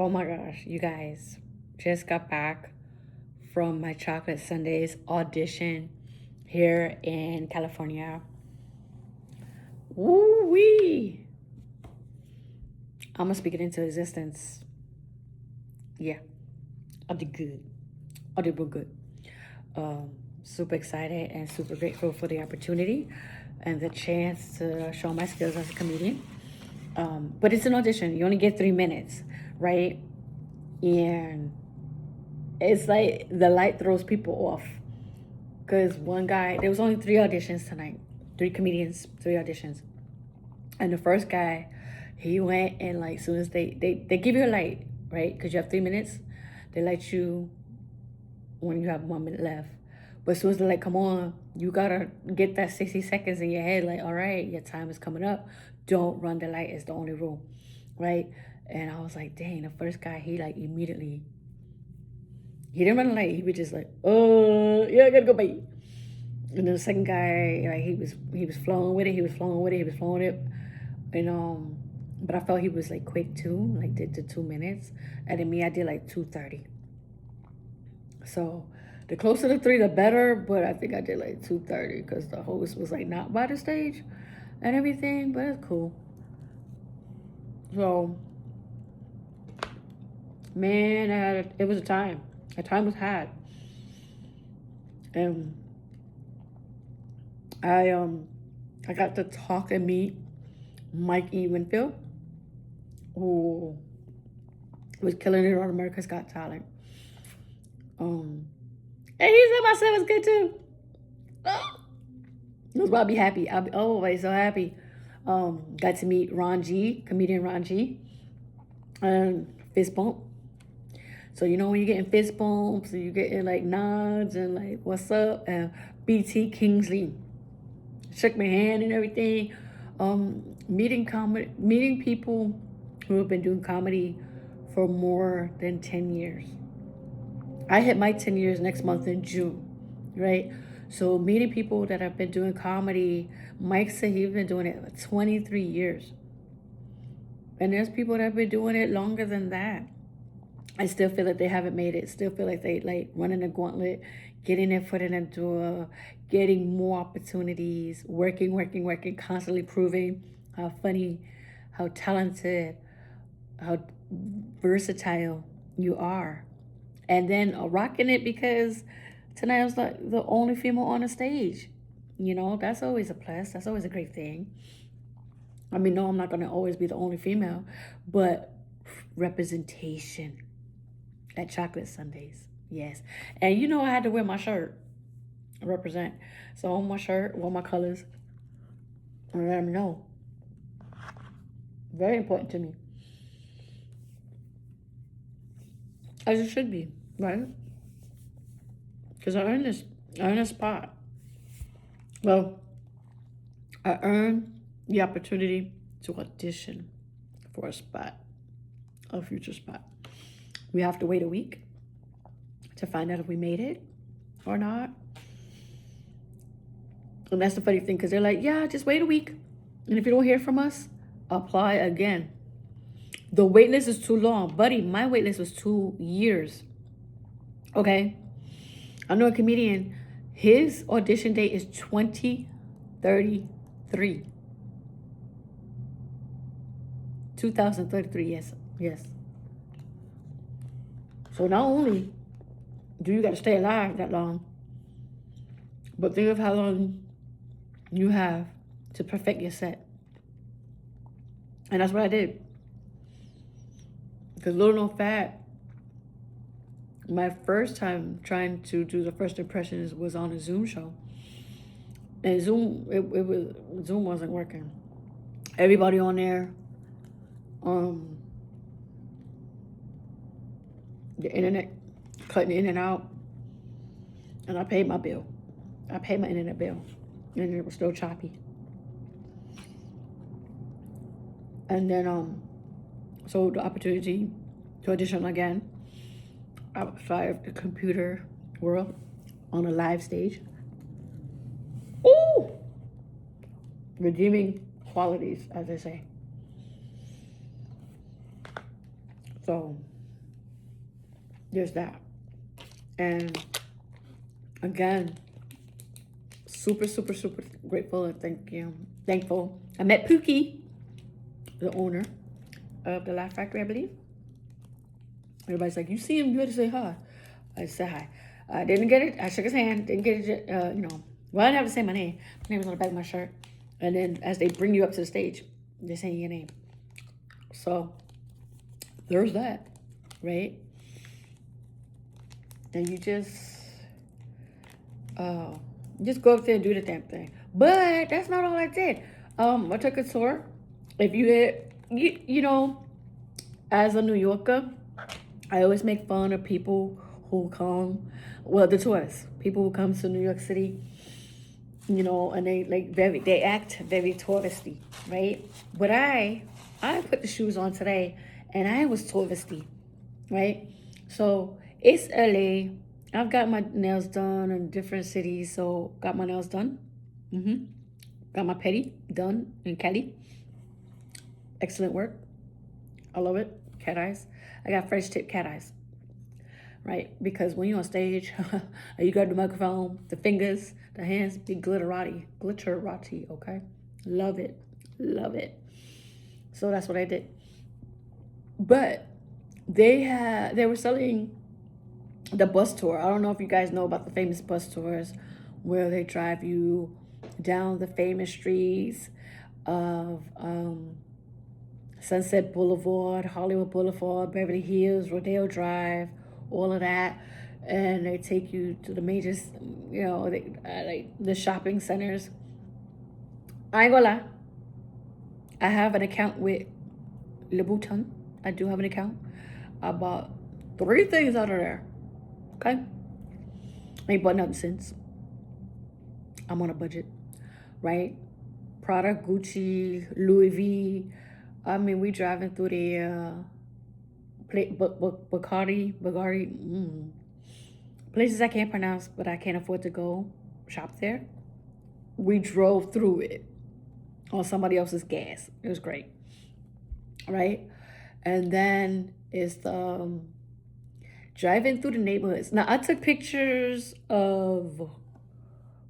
Oh my gosh, you guys, just got back from my Chocolate Sundays audition here in California. Woo wee! I'm gonna speak it into existence. Yeah, I did good. I did real good. Super excited and super grateful for the opportunity and the chance to show my skills as a comedian. But it's an audition. You only get 3 minutes, right? And it's like the light throws people off. Because one guy, there was only 3 auditions tonight. 3 comedians, 3 auditions. And the first guy, he went and like, soon as they give you a light, right? Because you have 3 minutes. They light you when you have 1 minute left. But as soon as the light come on, you gotta get that 60 seconds in your head. Like, all right, your time is coming up. Don't run the light is the only rule, right? And I was like, dang, the first guy, he like immediately, he didn't run the light. He was just like, yeah, I gotta go, bye. And then the second guy, like he was flowing with it. He was flowing with it. He was flowing it. And but I felt he was like quick too, like did the 2 minutes. And then me, I did like 2:30. So the closer to 3, the better. But I think I did like 2:30 because the host was like not by the stage and everything. But it's cool. So, man, it was a time. A time was had. And I got to talk and meet Mike E. Winfield, who was killing it on America's Got Talent. And he said my set was good too. That's why I'll be happy. I'll be always so happy. Got to meet Ron G, comedian Ron G, and fist bump. So you know when you're getting fist bumps and you're getting like nods and like what's up, and BT Kingsley shook my hand and everything. Meeting people who have been doing comedy for more than 10 years. I hit my 10 years next month in June, right? So meeting people that have been doing comedy, Mike said he's been doing it for 23 years. And there's people that have been doing it longer than that. I still feel like they haven't made it. Still feel like they like running the gauntlet, getting their foot in the door, getting more opportunities, working, constantly proving how funny, how talented, how versatile you are. And then rocking it because tonight I was like the only female on the stage. You know, that's always a plus. That's always a great thing. I mean, no, I'm not going to always be the only female, but representation at Chocolate Sundays. Yes. And you know, I had to wear my shirt. Represent. So on my shirt, wore my colors. And let them know. Very important to me. As it should be, right? Because I earned this. I earned a spot. Well, I earned the opportunity to audition for a spot, a future spot. We have to wait a week to find out if we made it or not. And that's the funny thing, because they're like, yeah, just wait a week. And if you don't hear from us, apply again. The wait list is too long. Buddy, my wait list was 2 years. Okay? I know a comedian, his audition date is 2033. 2033, yes. Yes. So not only do you got to stay alive that long, but think of how long you have to perfect your set. And that's what I did. Because little known fact, my first time trying to do the first impressions was on a Zoom show. And Zoom wasn't working. Everybody on there, the internet cutting in and out. And I paid my bill. I paid my internet bill. And it was still choppy. And then, so the opportunity to audition again outside the computer world on a live stage. Ooh! Redeeming qualities, as they say. So there's that. And again, super, super, super grateful and thankful. I met Pookie, the owner of the Laugh Factory, I believe. Everybody's like, you see him, you had to say hi. I said hi. I didn't get it. I shook his hand. Didn't get it. Well, I didn't have to say my name. My name was on the back of my shirt. And then as they bring you up to the stage, they're saying your name. So there's that, right? And you just go up there and do the damn thing. But that's not all I did. I took a tour. If you know, as a New Yorker, I always make fun of people who come, well, the tourists, people who come to New York City, you know, and they act very touristy, right? But I put the shoes on today, and I was touristy, right? So it's LA. I've got my nails done in different cities, so got my nails done. Got my pedi done in Cali. Excellent work. I love it. Cat eyes. I got French tip cat eyes. Right? Because when you're on stage, you got the microphone, the fingers, the hands be glitterati, okay? Love it. Love it. So that's what I did. But they were selling the bus tour. I don't know if you guys know about the famous bus tours where they drive you down the famous streets of Sunset Boulevard, Hollywood Boulevard, Beverly Hills, Rodeo Drive, all of that. And they take you to the major, you know, like the shopping centers. I ain't gonna lie. I have an account with Louboutin. I do have an account. I bought 3 things out of there. Okay? I ain't bought nothing since. I'm on a budget. Right? Prada, Gucci, Louis V. I mean, we driving through the Bacardi, places I can't pronounce, but I can't afford to go shop there. We drove through it on somebody else's gas. It was great, right? And then it's driving through the neighborhoods. Now, I took pictures of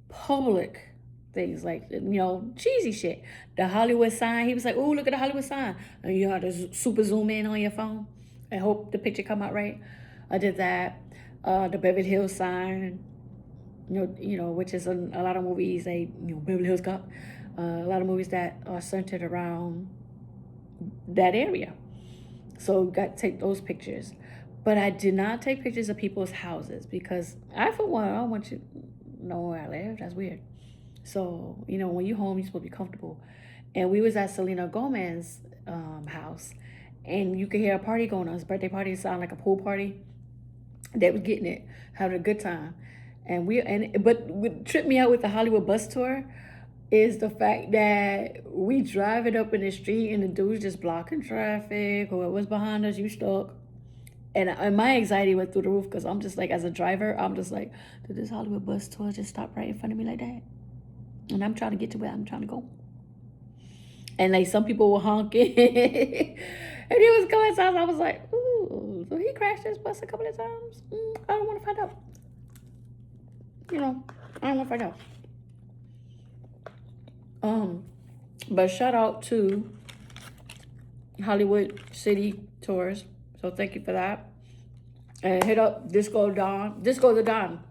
public things, like, you know, cheesy shit. The Hollywood sign. He was like, "Oh, look at the Hollywood sign," and you have to super zoom in on your phone and hope the picture come out right. I did that. The Beverly Hills sign, you know, which is a lot of movies. Beverly Hills Cop. A lot of movies that are centered around that area. So got to take those pictures. But I did not take pictures of people's houses because for one, I don't want you to know where I live. That's weird. So, you know, when you're home, you're supposed to be comfortable. And we was at Selena Gomez's house, and you could hear a party going on. His birthday party sounded like a pool party. They was getting it, having a good time. But what tripped me out with the Hollywood bus tour is the fact that we driving up in the street and the dude's just blocking traffic. Whoever's behind us, you stuck. And my anxiety went through the roof because I'm just like, as a driver, I'm just like, did this Hollywood bus tour just stop right in front of me like that? And I'm trying to get to where I'm trying to go. And like some people were honking. And he was going, so I was like, ooh, so he crashed his bus a couple of times. I don't want to find out. You know, I don't want to find out. But shout out to Hollywood City Tours. So thank you for that. And hit up Disco the Don.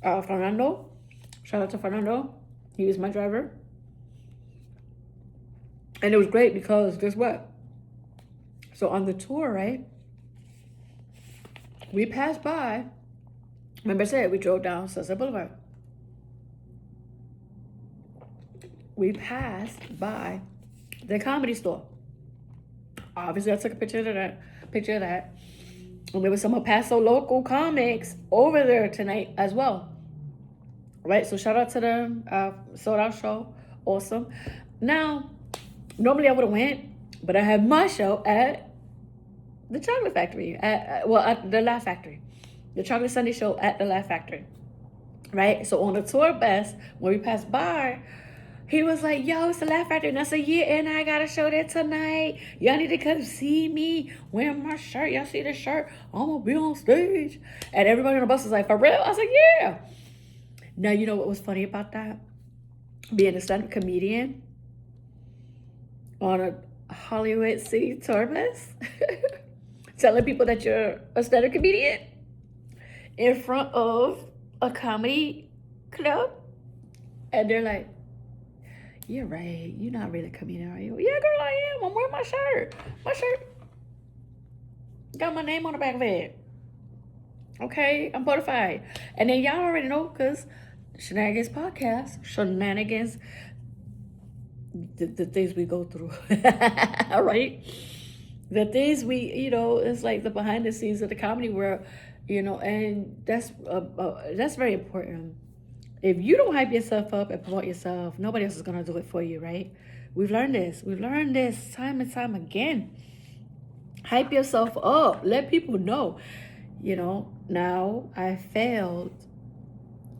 Fernando. Shout out to Fernando. He was my driver. And it was great because guess what? So on the tour, right? We passed by. Remember I said we drove down Sunset Boulevard. We passed by the Comedy Store. Obviously, I took a picture of that. And there was some El Paso local comics over there tonight as well. Right? So shout out to them. Sold out show. Awesome. Now, normally I would have went, but I had my show at the Chocolate Factory. At the Laugh Factory. The Chocolate Sunday show at the Laugh Factory. Right? So on the tour bus, when we passed by, He was like, yo, it's the Laugh Factory. And I said, yeah, and I got a show there tonight. Y'all need to come see me wearing my shirt. Y'all see the shirt? I'm going to be on stage. And everybody on the bus was like, for real? I was like, yeah. Now, you know what was funny about that? Being a stand-up comedian on a Hollywood City tour bus. Telling people that you're a stand-up comedian in front of a comedy club. And they're like, you're right. You're not really a comedian, are you? Yeah, girl, I am. I'm wearing my shirt. My shirt got my name on the back of it. Okay, I'm bona fide. And then y'all already know, because Shenanigans Podcast, Shenanigans, the things we go through. All right? The things we, it's like the behind the scenes of the comedy world, and that's very important. If you don't hype yourself up and promote yourself, nobody else is going to do it for you, right? We've learned this. We've learned this time and time again. Hype yourself up. Let people know. Now I failed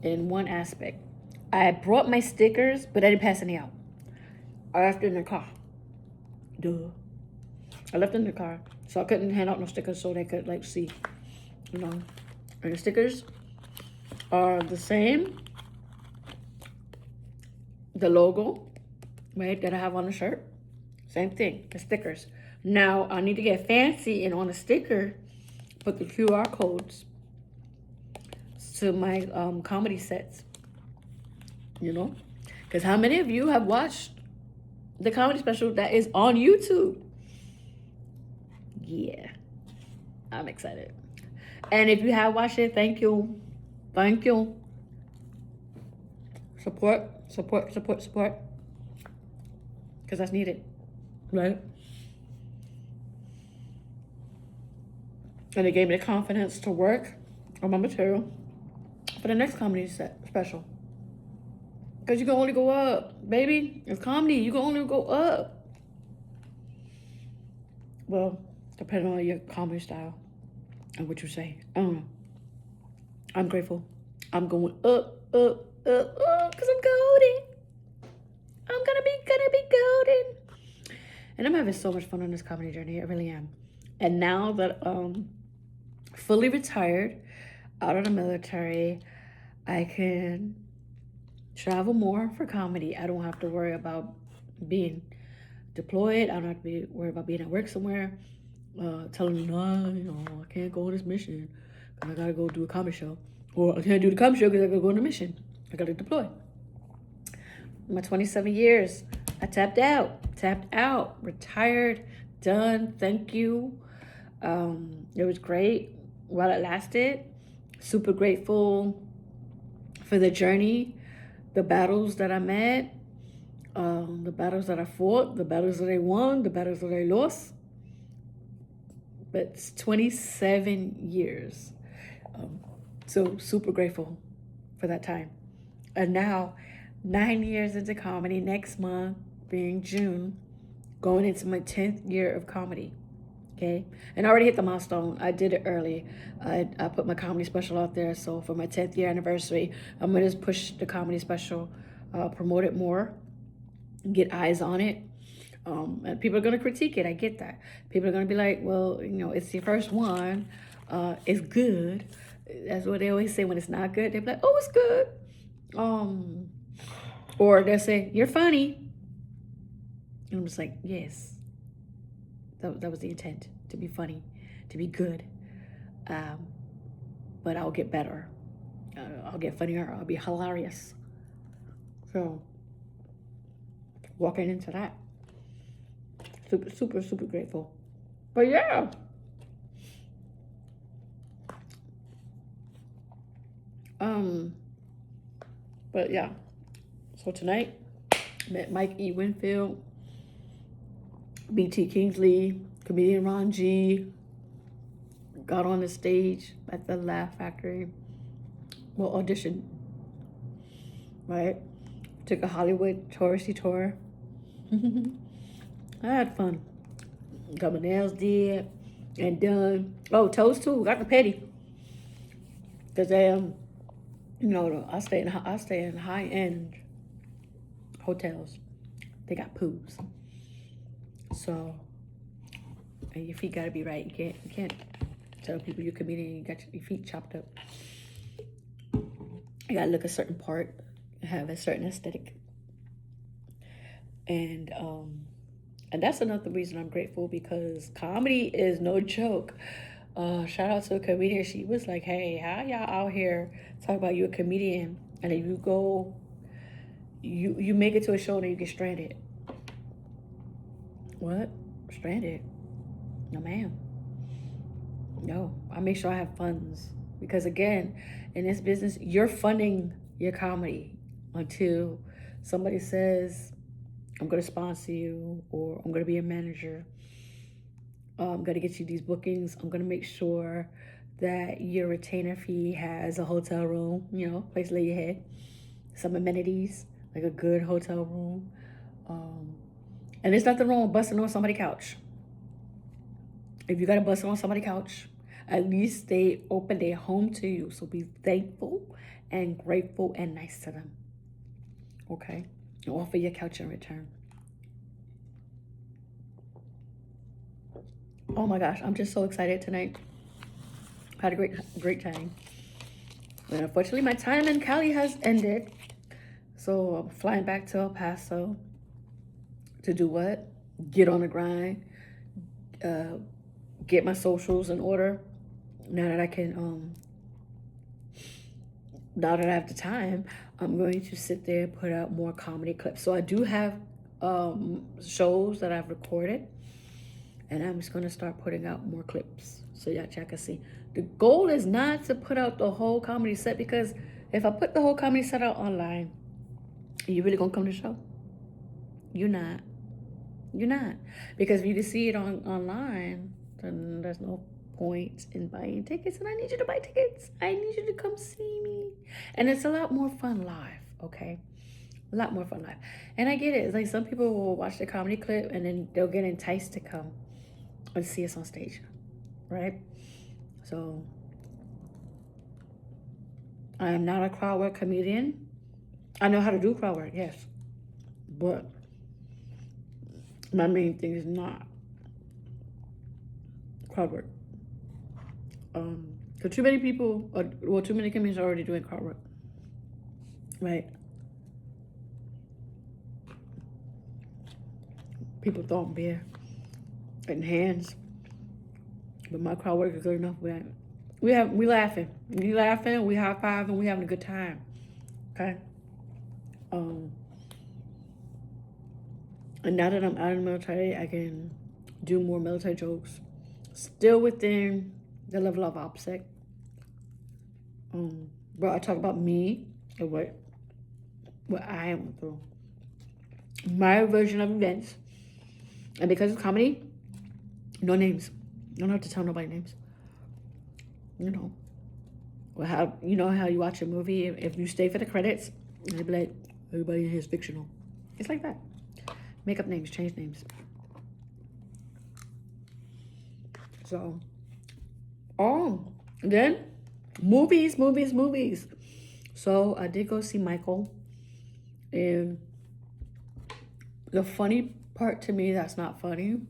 in one aspect. I brought my stickers, but I didn't pass any out. I left it in the car. Duh. I left it in the car. So I couldn't hand out no stickers so they could, see. And the stickers are the same. The logo, right, that I have on the shirt. Same thing, the stickers. Now, I need to get fancy and on the sticker, put the QR codes to my comedy sets. Because how many of you have watched the comedy special that is on YouTube? Yeah, I'm excited. And if you have watched it, thank you. Thank you. Support. Because that's needed, right? And it gave me the confidence to work on my material for the next comedy special. Because you can only go up, baby. It's comedy. You can only go up. Well, depending on your comedy style and what you say. I don't know. I'm grateful. I'm going up, because I'm golden. I'm gonna be golden. And I'm having so much fun on this comedy journey. I really am. And now that fully retired, out of the military, I can travel more for comedy. I don't have to worry about being deployed. I don't have to be worried about being at work somewhere, telling them, no, I can't go on this mission because I gotta go do a comedy show. Or I can't do the comedy show because I gotta go on a mission. I gotta deploy. My 27 years, I tapped out, retired, done. Thank you. It was great while it lasted. Super grateful for the journey, the battles that I met, the battles that I fought, the battles that I won, the battles that I lost. But it's 27 years. So super grateful for that time. And now, 9 years into comedy, next month being June, going into my 10th year of comedy. Okay, and I already hit the milestone. I did it early. I put my comedy special out there. So for my 10th year anniversary, I'm gonna just push the comedy special, promote it more, get eyes on it. And people are gonna critique it. I get that. People are gonna be like, well, it's your first one. It's good. That's what they always say when it's not good. They're like, oh, it's good. Or they'll say, you're funny. And I'm just like, yes. That was the intent, to be funny, to be good. But I'll get better. I'll get funnier. I'll be hilarious. So, walking into that. Super grateful. But yeah. But yeah. So tonight, met Mike E. Winfield, B.T. Kingsley, comedian Ron G. Got on the stage at the Laugh Factory. Well, audition. Right? Took a Hollywood touristy tour. I had fun. Got my nails did and done. Oh, toes too. Got the petty. Cause I stay in high end hotels. They got pools. So, and your feet gotta be right. You can't tell people you're a comedian. You got your feet chopped up. You gotta look a certain part, have a certain aesthetic, and that's another reason I'm grateful, because comedy is no joke. Shout out to a comedian. She was like, "Hey, how y'all out here talk about you a comedian, and then you go, you make it to a show and then you get stranded." What? Stranded? No, ma'am. No, I make sure I have funds, because again, in this business, you're funding your comedy until somebody says, "I'm going to sponsor you," or "I'm going to be a manager. I'm going to get you these bookings. I'm going to make sure that your retainer fee has a hotel room, place to lay your head, some amenities, like a good hotel room. And there's nothing wrong with busting on somebody's couch. If you got to bust on somebody's couch, at least they open their home to you. So be thankful and grateful and nice to them. Okay? And offer your couch in return. Oh my gosh, I'm just so excited tonight. Had a great time. And unfortunately, my time in Cali has ended. So I'm flying back to El Paso to do what? Get on the grind. Get my socials in order. Now that I have the time, I'm going to sit there and put out more comedy clips. So I do have shows that I've recorded, and I'm just going to start putting out more clips so y'all can see. The goal is not to put out the whole comedy set, because if I put the whole comedy set out online, are you really going to come to the show? You're not. Because if you just see it online, then there's no point in buying tickets, and I need you to buy tickets. I need you to come see me. And it's a lot more fun live, okay? A lot more fun live. And I get it. It's like some people will watch the comedy clip and then they'll get enticed to come and see us on stage, right? So I am not a crowd work comedian. I know how to do crowd work, yes. But my main thing is not crowd work. Because too many people, too many comedians are already doing crowd work, right? People throwing beer and hands, but my crowd work is good enough. We laughing, we high fiving, we having a good time, okay? And now that I'm out of the military, I can do more military jokes, still within the level of OPSEC. But I talk about me and what I went through, my version of events. And because it's comedy, no names. You don't have to tell nobody names. Well, how you watch a movie, if you stay for the credits, they'd be like, everybody in here is fictional. It's like that. Make up names, change names. So, then movies. So I did go see Michael, and the funny part to me that's not funny,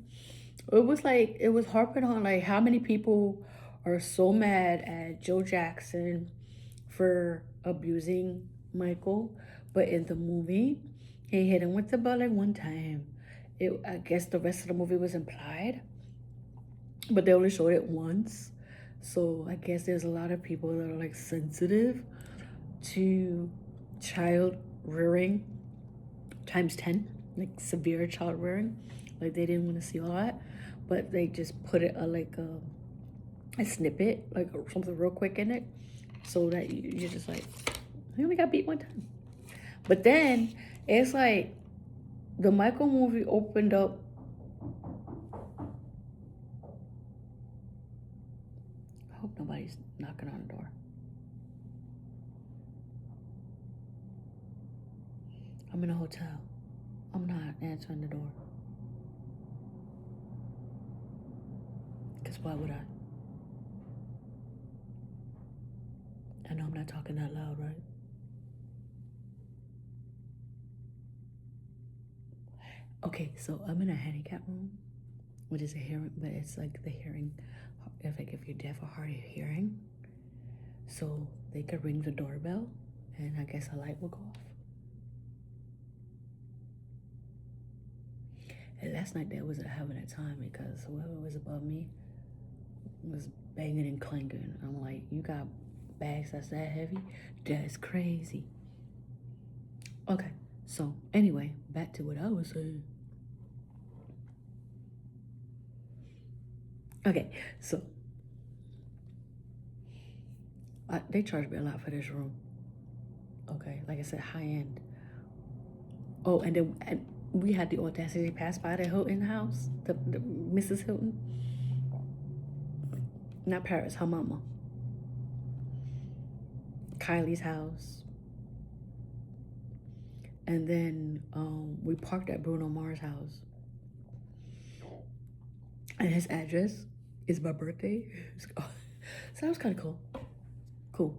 it was harping on like how many people are so mad at Joe Jackson for abusing Michael, but in the movie he hit him with the butt like one time. I guess the rest of the movie was implied, but they only showed it once. So I guess there's a lot of people that are like sensitive to child rearing times 10, like severe child rearing. Like they didn't want to see all that, but they just put it a snippet, like something real quick in it, so that you're just like, I only got beat one time. But then it's like the Michael movie opened up. I hope nobody's knocking on the door. I'm in a hotel. I'm not answering the door. Because why would I? I know I'm not talking that loud, right? Okay, so I'm in a handicap room, which is a hearing, but it's like the hearing, if you're deaf or hard of hearing. So they could ring the doorbell, and I guess a light will go off. And last night they was having a time because whoever was above me was banging and clanking. I'm like, you got bags that's that heavy? That's crazy. Okay, so anyway, back to what I was saying. Okay, so they charged me a lot for this room. Okay, like I said, high end. Oh, and then we had the audacity to pass by the Hilton house, the Mrs. Hilton, not Paris, her mama, Kylie's house, and then we parked at Bruno Mars' house, and his address is my birthday, so that was kind of cool.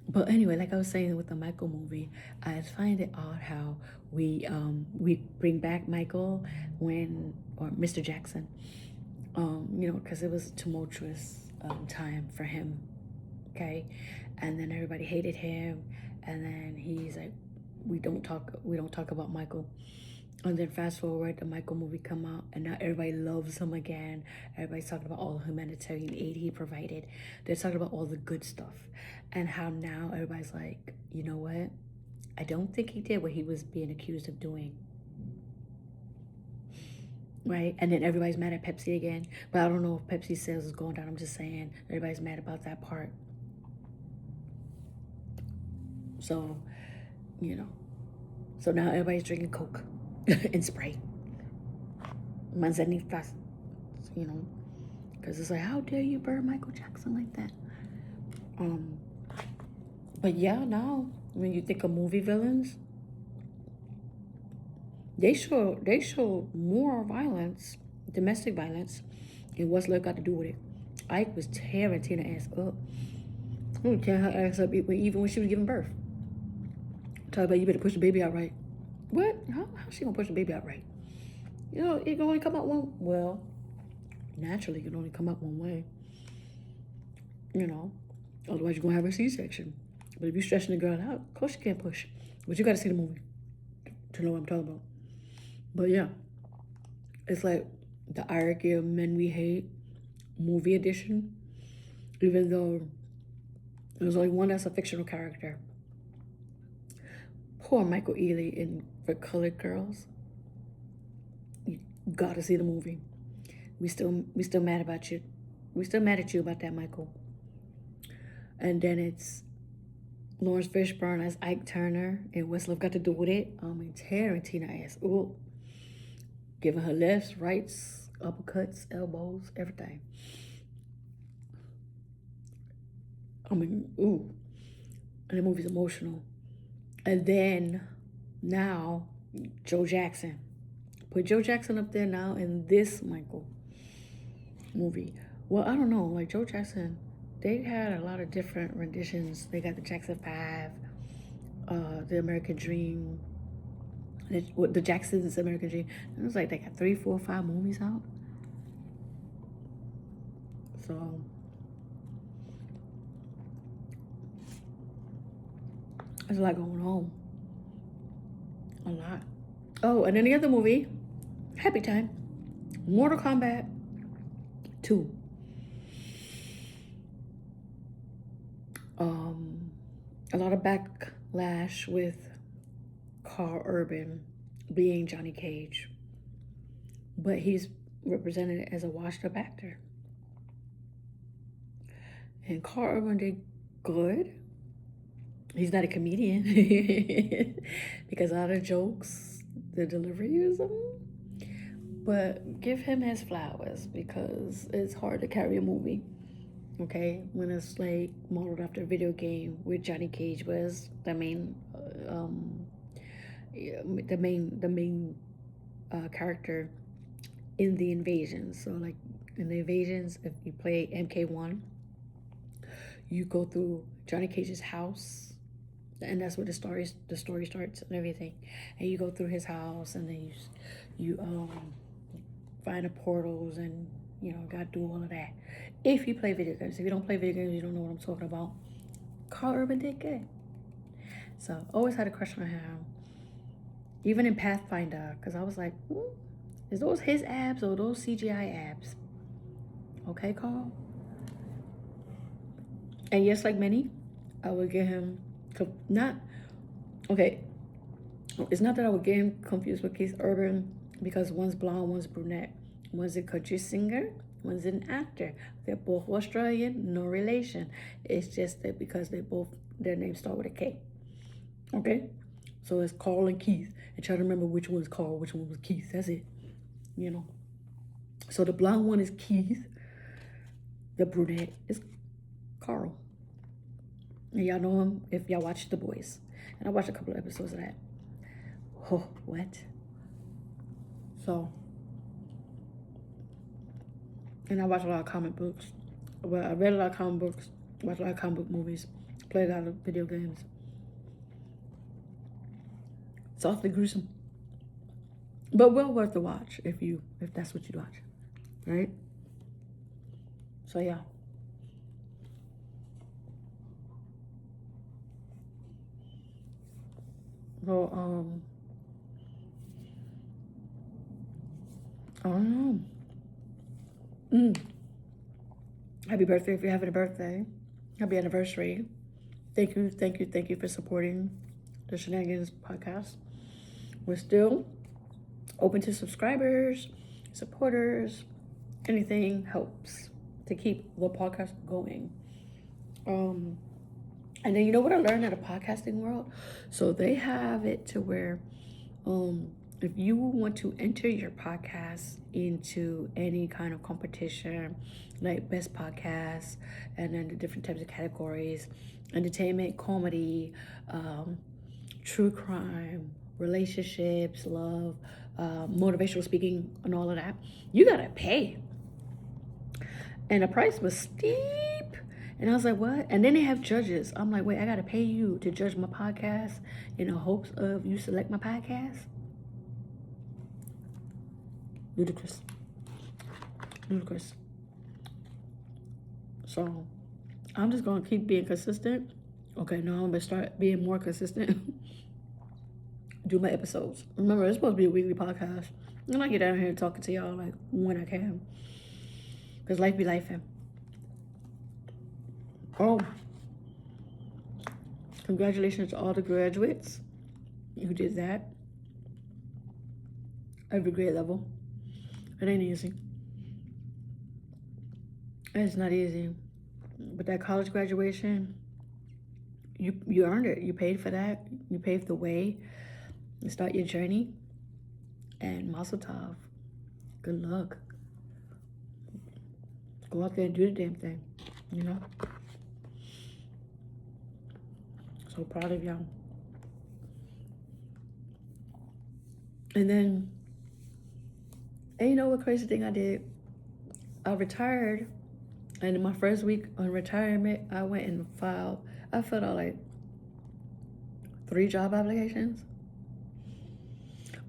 But anyway, like I was saying with the Michael movie, I find it odd how we bring back Michael or Mr. Jackson, because it was a tumultuous time for him, okay, and then everybody hated him, and then he's like, we don't talk about Michael. And then fast forward, the Michael movie come out, and now everybody loves him again. Everybody's talking about all the humanitarian aid he provided. They're talking about all the good stuff, and how now everybody's like, you know what? I don't think he did what he was being accused of doing. Right? And then everybody's mad at Pepsi again. But I don't know if Pepsi sales is going down. I'm just saying everybody's mad about that part. So, so now everybody's drinking Coke and Sprite. Manzanitas, because it's like, how dare you burn Michael Jackson like that? But yeah, now when you think of movie villains, they show more violence, domestic violence, and what's love got to do with it. Ike was tearing Tina ass up. He was tearing her ass up even when she was giving birth. Tell her, you better push the baby out right. What? How she gonna push the baby out right? It can only come out one. Well, naturally, it can only come out one way. Otherwise you're gonna have a C-section. But if you're stretching the girl out, of course you can't push. But you gotta see the movie to know what I'm talking about. But yeah, it's like the hierarchy of men we hate, movie edition. Even though there's only one that's a fictional character. Poor Michael Ealy in For Colored Girls. You gotta see the movie. We still mad about you. We still mad at you about that, Michael. And then it's Lawrence Fishburne as Ike Turner, and what's love got to do with it? Tearing Tina ass. Ooh. Giving her lefts, rights, uppercuts, elbows, everything. Ooh. And the movie's emotional. And then now, Joe Jackson. Put Joe Jackson up there now in this Michael movie. Well, I don't know. Like Joe Jackson, they had a lot of different renditions. They got the Jackson 5, the American Dream, the Jackson's American Dream. It was like they got 3, 4, 5 movies out. So there's a lot going on. A lot. Oh, and then the other movie, Happy Time, Mortal Kombat 2. A lot of backlash with Carl Urban being Johnny Cage, but he's represented as a washed-up actor. And Carl Urban did good. He's not a comedian because a lot of jokes, the delivery is but give him his flowers because it's hard to carry a movie. Okay, when it's like modeled after a video game, where Johnny Cage was the main character in the invasions. So like in the invasions, if you play MK1, you go through Johnny Cage's house, and that's where the story starts and everything. And you go through his house, and then you find the portals, and gotta do all of that. If you play video games, if you don't play video games, you don't know what I'm talking about. Carl Urban did good. So always had a crush on him, even in Pathfinder, because I was like, is those his abs or those CGI abs? Okay, Carl. And yes, like many, I would get him not okay. It's not that I would get him confused with Keith Urban, because one's blonde, one's brunette. One's a country singer, one's an actor. They're both Australian, no relation. It's just that because their names start with a K. Okay? So it's Carl and Keith. And try to remember which one's Carl, which one was Keith. That's it. So the blonde one is Keith. The brunette is Carl. And y'all know him if y'all watch The Boys. And I watched a couple of episodes of that. Oh, what? So, and I watch a lot of comic books. Well, I read a lot of comic books, watched a lot of comic book movies, played a lot of video games. It's awfully gruesome, but well worth the watch if that's what you watch, right? So yeah. Well, I don't know. Happy birthday if you're having a birthday. Happy anniversary. Thank you for supporting the Shenanigans podcast. We're still open to subscribers, supporters. Anything helps to keep the podcast going. And then you know what I learned in the podcasting world? So they have it to where if you want to enter your podcast into any kind of competition, like best podcasts, and then the different types of categories, entertainment, comedy, true crime, relationships, love, motivational speaking, and all of that, you gotta pay. And the price was steep. And I was like, what? And then they have judges. I'm like, wait, I gotta pay you to judge my podcast in the hopes of you select my podcast? Ludicrous. So I'm just gonna keep being consistent. Okay, no, I'm gonna start being more consistent. Do my episodes. Remember, it's supposed to be a weekly podcast. And I get down here talking to y'all like when I can. Because life be lifing. Oh, congratulations to all the graduates who did that. Every grade level. It ain't easy. It's not easy. But that college graduation, you earned it. You paid for that. You paved the way. You start your journey. And mazel tov. Good luck. Go out there and do the damn thing. So proud of y'all. And you know what crazy thing I did? I retired, and in my first week on retirement, I went and I filled out like 3 job applications.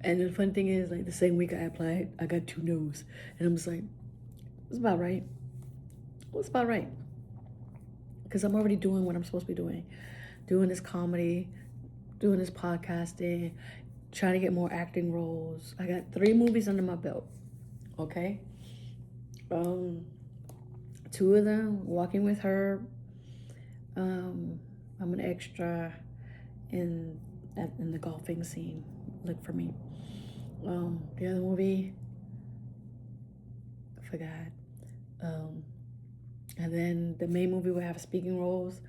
And the funny thing is, like the same week I applied, I got 2 no's. And I'm just like, it's about right. Well, it's about right. Because I'm already doing what I'm supposed to be doing. Doing this comedy, doing this podcasting, trying to get more acting roles. I got 3 movies under my belt. Okay? 2 of them, Walking with Her. I'm an extra in the golfing scene. Look for me. The other movie, I forgot. And then the main movie will have speaking roles.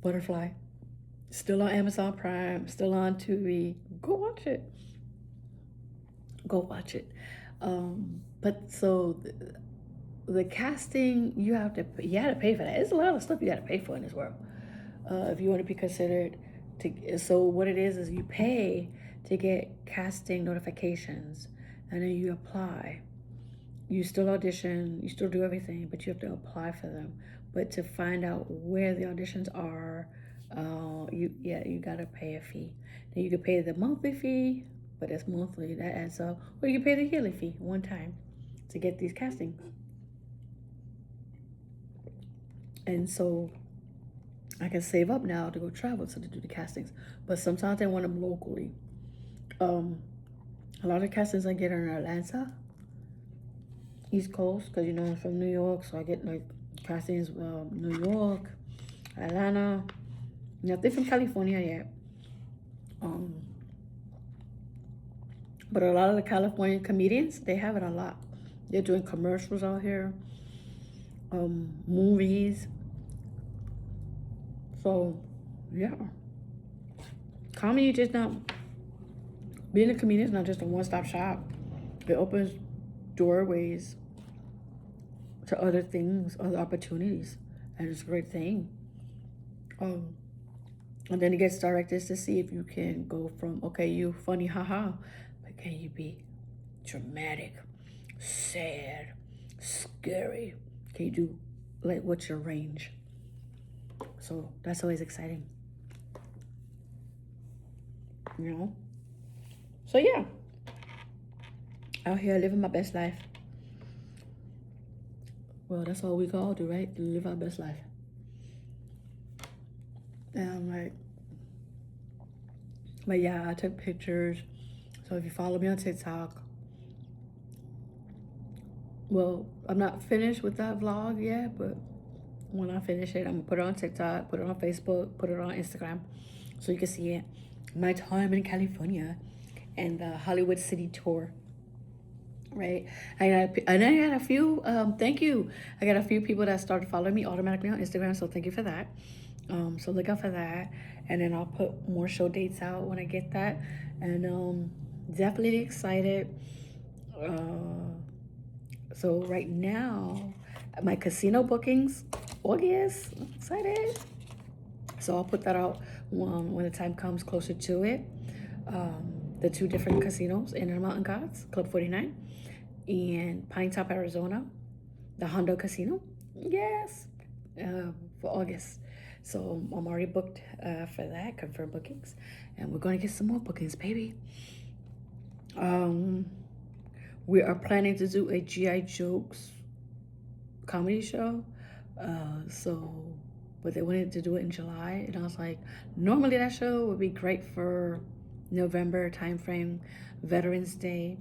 Butterfly. Still on Amazon Prime. Still on Tubi. Go watch it. But so the casting, you have to pay for that. There's a lot of stuff you got to pay for in this world. If you want to be considered so what it is you pay to get casting notifications, and then you apply. You still audition, you still do everything, but you have to apply for them. But to find out where the auditions are, You gotta pay a fee. Then you can pay the monthly fee, but it's monthly, that adds up. Or you can pay the yearly fee one time to get these castings. And so I can save up now to go travel to do the castings. But sometimes they want them locally. A lot of castings I get are in Atlanta, East Coast, because you know I'm from New York, so I get like castings New York, Atlanta. Nothing from California yet. But a lot of the California comedians, they have it a lot. They're doing commercials out here, movies. So, yeah. Comedy just not, being a comedian is not just a one-stop shop. It opens doorways to other things, other opportunities. And it's a great thing. And then it gets directors to see if you can go from, okay, you funny, haha, but can you be dramatic, sad, scary? Can you do, like, what's your range? So that's always exciting. You know? So yeah. Out here living my best life. Well, that's all we can all do, right? Live our best life. And I'm like, but yeah, I took pictures. So if you follow me on TikTok, well, I'm not finished with that vlog yet, but when I finish it, I'm gonna put it on TikTok, put it on Facebook, put it on Instagram, so you can see it. My time in California and the Hollywood City tour. Right, I had a few. Thank you. I got a few people that started following me automatically on Instagram, so thank you for that. So look out for that, and then I'll put more show dates out when I get that, and definitely excited. So right now, my casino bookings, August, I'm excited. So I'll put that out when the time comes closer to it. The 2 different casinos, Intermountain Gods, Club 49, and Pine Top, Arizona, the Hondo Casino. Yes, for August. So I'm already booked for that, confirmed bookings. And we're going to get some more bookings, baby. We are planning to do a G.I. Jokes comedy show. But they wanted to do it in July. And I was like, normally that show would be great for November timeframe, Veterans Day.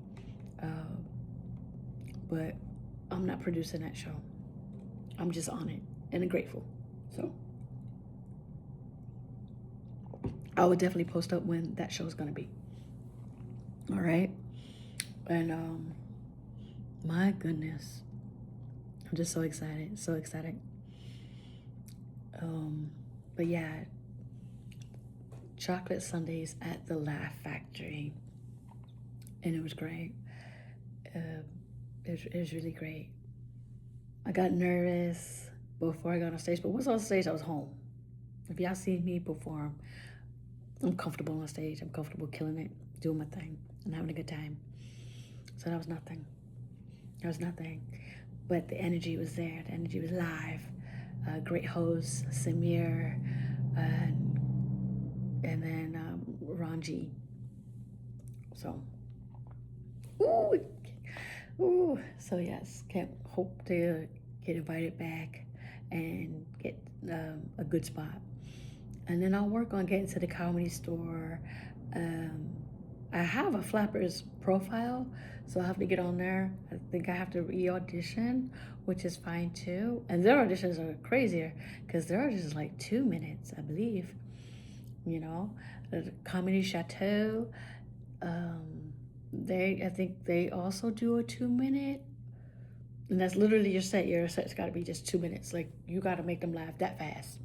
But I'm not producing that show. I'm just on it and grateful. So I will definitely post up when that show is going to be. All right. And my goodness, I'm just so excited. So excited. But yeah, chocolate sundaes at the Laugh Factory. And it was great. It was really great. I got nervous before I got on stage, but once on stage, I was home. If y'all seen me perform, I'm comfortable on stage. I'm comfortable killing it, doing my thing, and having a good time. So that was nothing. That was nothing. But the energy was there. The energy was live. Great host, Samir, and then Ranji. So, so yes, can't hope to get invited back and get a good spot. And then I'll work on getting to the Comedy Store. I have a Flappers profile, so I have to get on there. I think I have to re-audition, which is fine too. And their auditions are crazier because their auditions is like 2 minutes, I believe. You know, the Comedy Chateau. I think they also do a 2 minute, and that's literally your set. Your set's got to be just 2 minutes. Like you got to make them laugh that fast.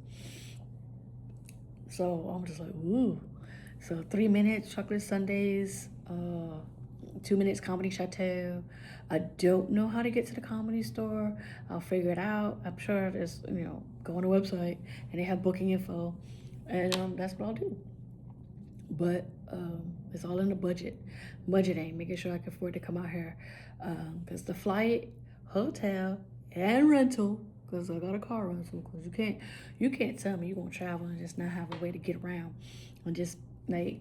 So I'm just like, ooh. So 3 minutes chocolate sundaes, 2 minutes Comedy Chateau. I don't know how to get to the Comedy Store. I'll figure it out. I'm sure there's, go on the website and they have booking info, and that's what I'll do. But it's all in the budgeting, making sure I can afford to come out here, because the flight, hotel, and rental because I got a car rental. Because you can't tell me you're gonna travel and just not have a way to get around, and just like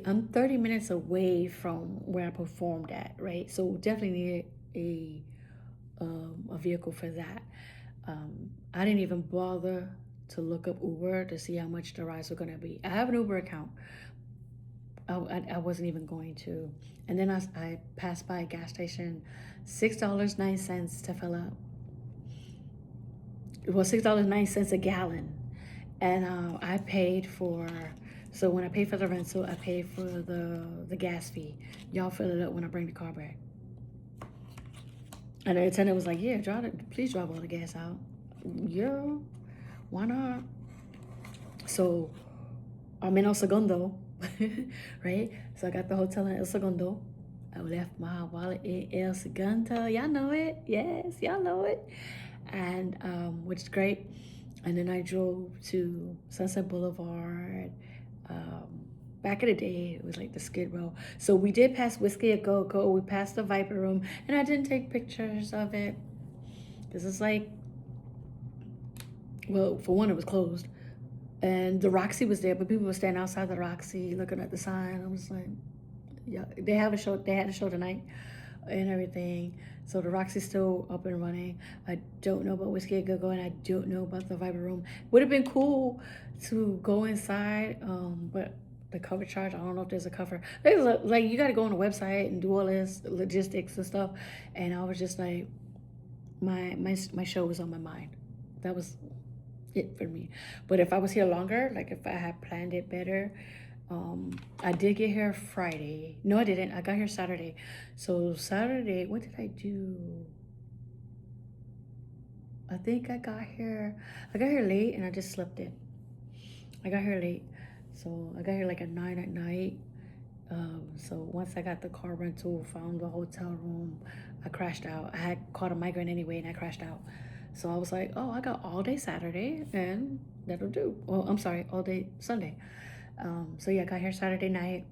I'm 30 minutes away from where I performed at, right? So definitely need a vehicle for that. I didn't even bother to look up Uber to see how much the rides were gonna be. I have an Uber account. I wasn't even going to. And then I passed by a gas station, $6.09 to fill up. It was $6.09 a gallon. And I paid for, so when I paid for the rental, I paid for the gas fee. Y'all fill it up when I bring the car back. And the attendant was like, yeah, please drive all the gas out. Yeah, why not? So I'm in El Segundo, right? So I got the hotel in El Segundo. I left my wallet in El Segundo. Y'all know it. Yes, y'all know it. And which is great. And then I drove to Sunset Boulevard. Back in the day, it was like the Skid Row. So we did pass Whiskey a Go-Go. We passed the Viper Room. And I didn't take pictures of it. Because it's like, well, for one, it was closed. And the Roxy was there, but people were standing outside the Roxy looking at the sign. I was like, yeah, they had a show tonight and everything. So the Roxy's still up and running. I don't know about Whiskey a Go-Go, and I don't know about the Viper Room. Would have been cool to go inside, but the cover charge, I don't know if there's a cover. Like you got to go on the website and do all this logistics and stuff. And I was just like, my show was on my mind. That was it for me. But if I was here longer, like if I had planned it better, I did get here Friday. No, I didn't. I got here Saturday. So Saturday, what did I do? I think I got here late and I just slept in. I got here late. So I got here like at 9 at night. So once I got the car rental, found the hotel room, I crashed out. I had caught a migraine anyway and I crashed out. So I was like, oh, I got all day Saturday and that'll do. Well, I'm sorry, all day Sunday. So yeah, I got here Saturday night.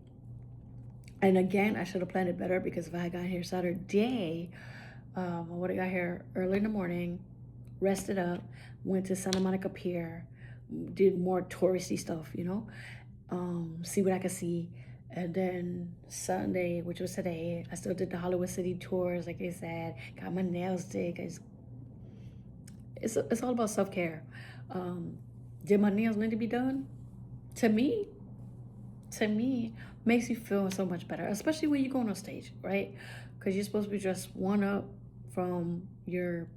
And again, I should have planned it better because if I had got here Saturday, I would have got here early in the morning, rested up, went to Santa Monica Pier, did more touristy stuff, see what I could see. And then Sunday, which was today, I still did the Hollywood City tours, like I said, got my nails did. It's all about self-care. Did my nails need to be done? To me, makes you feel so much better, especially when you go on stage, right? Because you're supposed to be dressed one up from your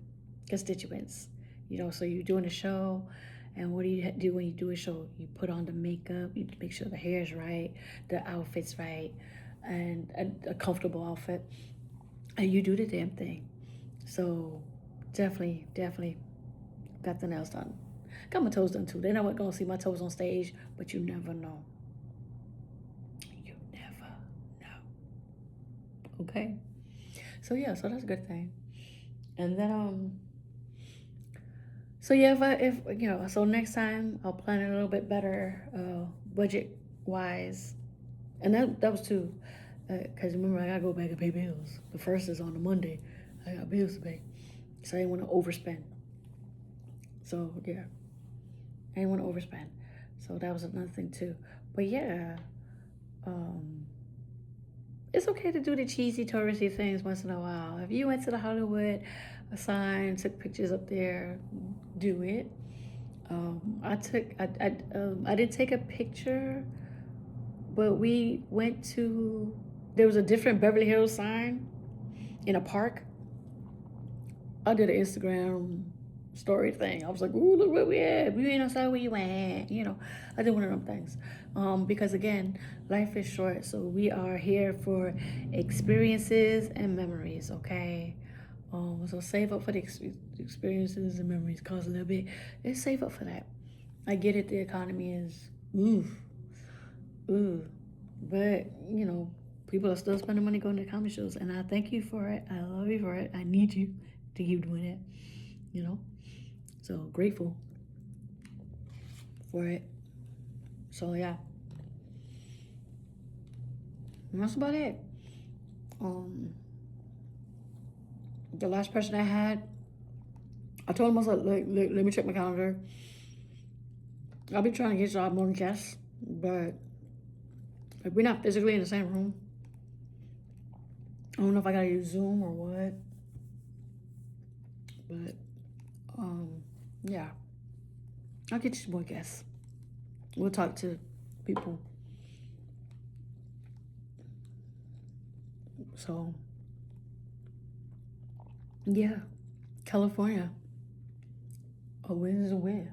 constituents, so you're doing a show. And what do you do when you do a show? You put on the makeup, you make sure the hair is right, the outfit's right, and a comfortable outfit, and you do the damn thing. So definitely got the nails done. Got my toes done too. They're not gonna see my toes on stage, but you never know. You never know. Okay. So yeah, so that's a good thing. And then so yeah, if so next time I'll plan it a little bit better, budget wise. And that was too, because remember I gotta go back and pay bills. The first is on a Monday. I got bills to pay, so I didn't want to overspend. So yeah, I didn't want to overspend. So that was another thing too. But yeah, it's okay to do the cheesy touristy things once in a while. If you went to the Hollywood sign, took pictures up there, do it. I did take a picture, but we went to, there was a different Beverly Hills sign in a park. I did an Instagram story thing. I was like, ooh, look where we at. We ain't outside where you at. I did one of them things. Because again, life is short. So we are here for experiences and memories, okay? So save up for the experiences and memories. Cost a little bit. Let's save up for that. I get it. The economy is, ooh. But, people are still spending money going to comedy shows. And I thank you for it. I love you for it. I need you to keep doing it, So grateful for it. So yeah. And that's about it. The last person I had I told him, I was like, let me check my calendar. I'll be trying to get y'all more guests, but if we're not physically in the same room, I don't know if I gotta use Zoom or what. But, yeah. I'll get you some more guests. We'll talk to people. So, yeah. California. A win is a win.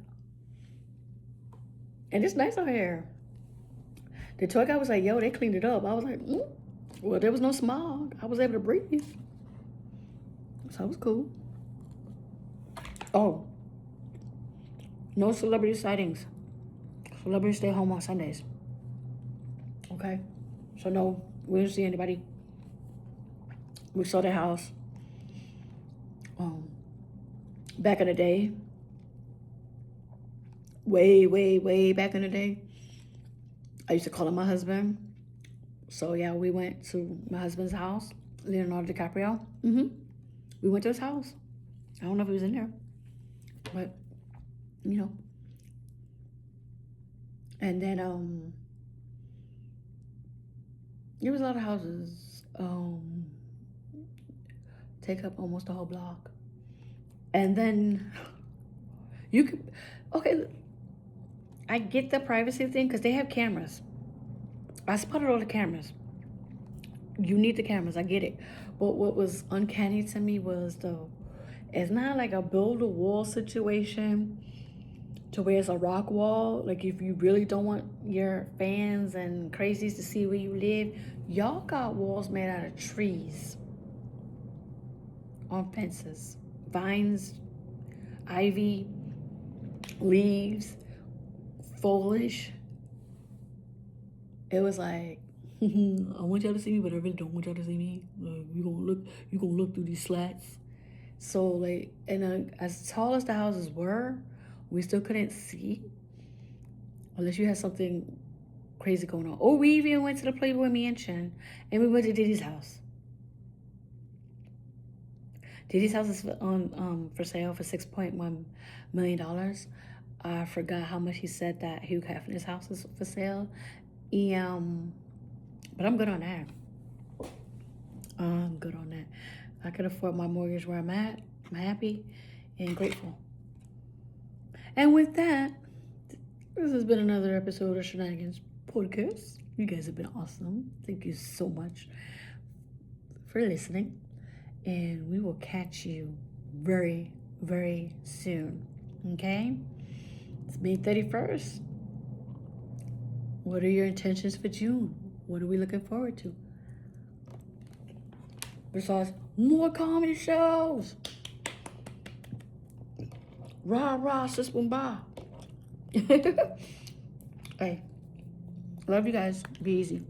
And it's nice out here. The tour guy was like, yo, they cleaned it up. I was like, well, there was no smog. I was able to breathe. So it was cool. Oh, no celebrity sightings. Celebrities stay home on Sundays. Okay? So no, we didn't see anybody. We saw their house. Back in the day, way back in the day, I used to call him my husband. So yeah, we went to my husband's house, Leonardo DiCaprio. We went to his house. I don't know if he was in there, but you know. And then there was a lot of houses. Take up almost the whole block. And then you could, okay, I get the privacy thing because they have cameras. I spotted all the cameras. You need the cameras, I get it. But what was uncanny to me was it's not like a build a wall situation to where it's a rock wall. Like if you really don't want your fans and crazies to see where you live, y'all got walls made out of trees on fences. Vines, ivy, leaves, foliage. It was like, I want y'all to see me, but I really don't want y'all to see me. Like, you gonna look through these slats. So like, and as tall as the houses were, we still couldn't see unless you had something crazy going on. Or we even went to the Playboy Mansion and we went to Diddy's house. Diddy's house is for sale for $6.1 million. I forgot how much he said that Hugh Hefner's house is for sale. But I'm good on that. I'm good on that. I can afford my mortgage where I'm at. I'm happy and grateful. And with that, this has been another episode of Shenanigans Podcast. You guys have been awesome. Thank you so much for listening. And we will catch you very, very soon. Okay? It's May 31st. What are your intentions for June? What are we looking forward to? Besides more comedy shows. Rah, rah, sis, boom, bah. Hey, love you guys. Be easy.